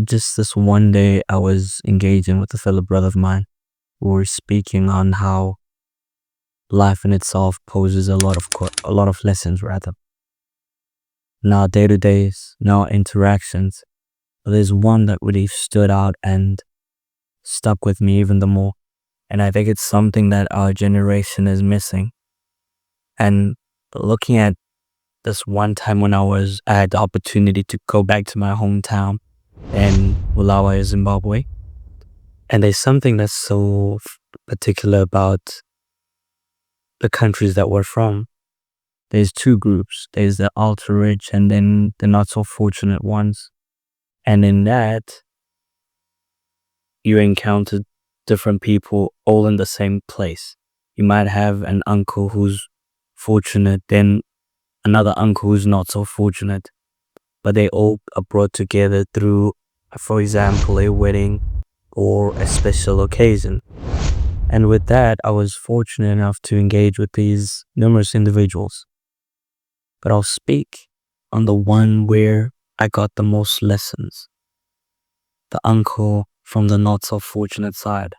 Just this one day, I was engaging with a fellow brother of mine. We were speaking on how life in itself poses a lot of lessons, rather, in our day to days, in our interactions. But there's one that really stood out and stuck with me even the more. And I think it's something that our generation is missing. And looking at this one time when I had the opportunity to go back to my hometown in Bulawayo, Zimbabwe. And there's something that's so particular about the countries that we're from. There's two groups. There's the ultra rich and then the not so fortunate ones. And in that, you encounter different people all in the same place. You might have an uncle who's fortunate, then another uncle who's not so fortunate, but they all are brought together through, for example, a wedding or a special occasion. And with that, I was fortunate enough to engage with these numerous individuals. But I'll speak on the one where I got the most lessons. The uncle from the not so fortunate side.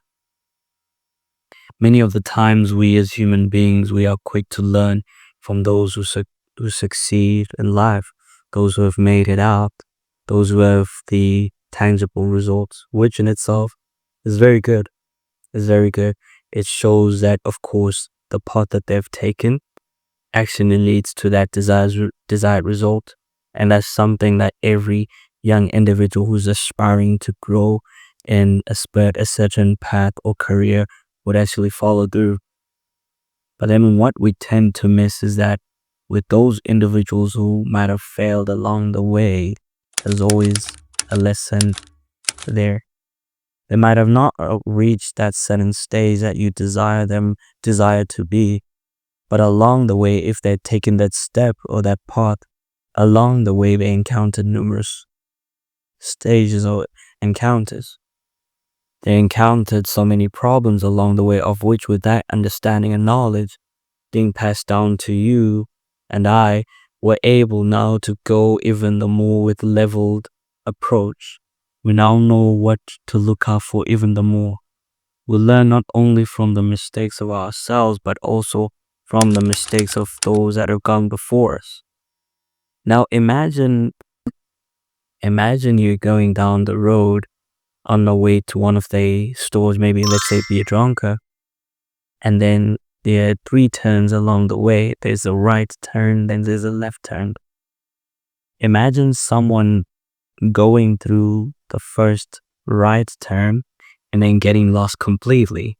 Many of the times we as human beings, we are quick to learn from those who succeed in life, those who have made it out, those who have the tangible results, which in itself is very good. Is very good. It shows that, of course, the path that they've taken actually leads to that desired result. And that's something that every young individual who's aspiring to grow in a certain path or career would actually follow through. But then what we tend to miss is that with those individuals who might have failed along the way, there's always a lesson there. They might have not reached that certain stage that you desire to be, but along the way, if they'd taken that step or that path, along the way they encountered numerous stages or encounters. They encountered so many problems along the way, of which with that understanding and knowledge being passed down to you and I, were able now to go even the more with leveled approach. We now know what to look out for even the more. We learn not only from the mistakes of ourselves, but also from the mistakes of those that have gone before us. Now imagine you're going down the road on the way to one of the stores, maybe let's say Biedronka, and then there are 3 turns along the way. There's a right turn, then there's a left turn. Imagine someone going through the first right turn and then getting lost completely,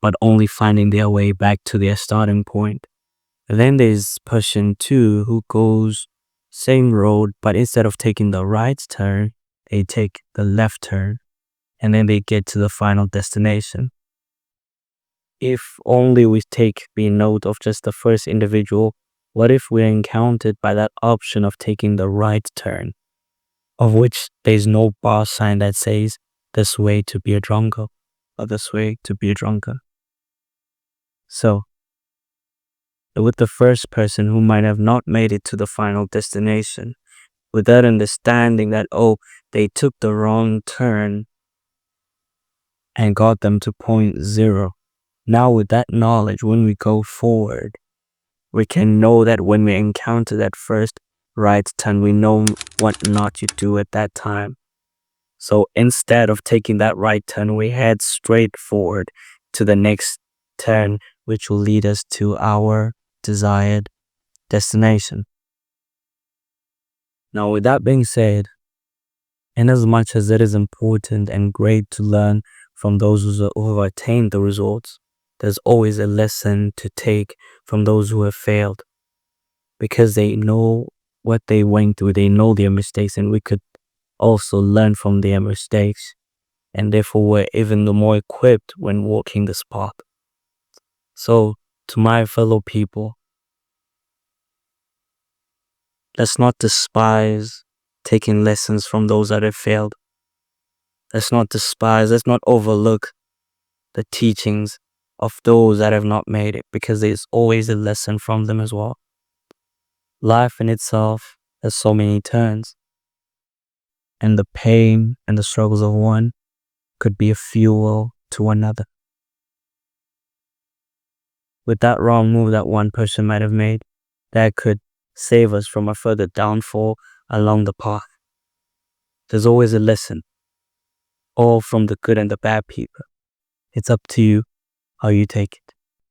but only finding their way back to their starting point. Then there's person 2 who goes same road, but instead of taking the right turn, they take the left turn, and then they get to the final destination. If only we take note of just the first individual, what if we're encountered by that option of taking the right turn, of which there's no bar sign that says this way to be a drunker or this way to be a drunker. So, with the first person who might have not made it to the final destination, with that understanding that, oh, they took the wrong turn and got them to point 0. Now with that knowledge, when we go forward, we can know that when we encounter that first right turn, we know what not to do at that time. So instead of taking that right turn, we head straight forward to the next turn, which will lead us to our desired destination. Now, with that being said, in as much as it is important and great to learn from those who have attained the results, there's always a lesson to take from those who have failed, because they know what they went through, they know their mistakes, and we could also learn from their mistakes, and therefore we're even more equipped when walking this path. So, to my fellow people, let's not despise taking lessons from those that have failed. Let's not overlook the teachings of those that have not made it, because there's always a lesson from them as well. Life in itself has so many turns, and the pain and the struggles of one could be a fuel to another. With that wrong move that one person might have made, that could save us from a further downfall along the path. There's always a lesson, all from the good and the bad people. It's up to you how you take it.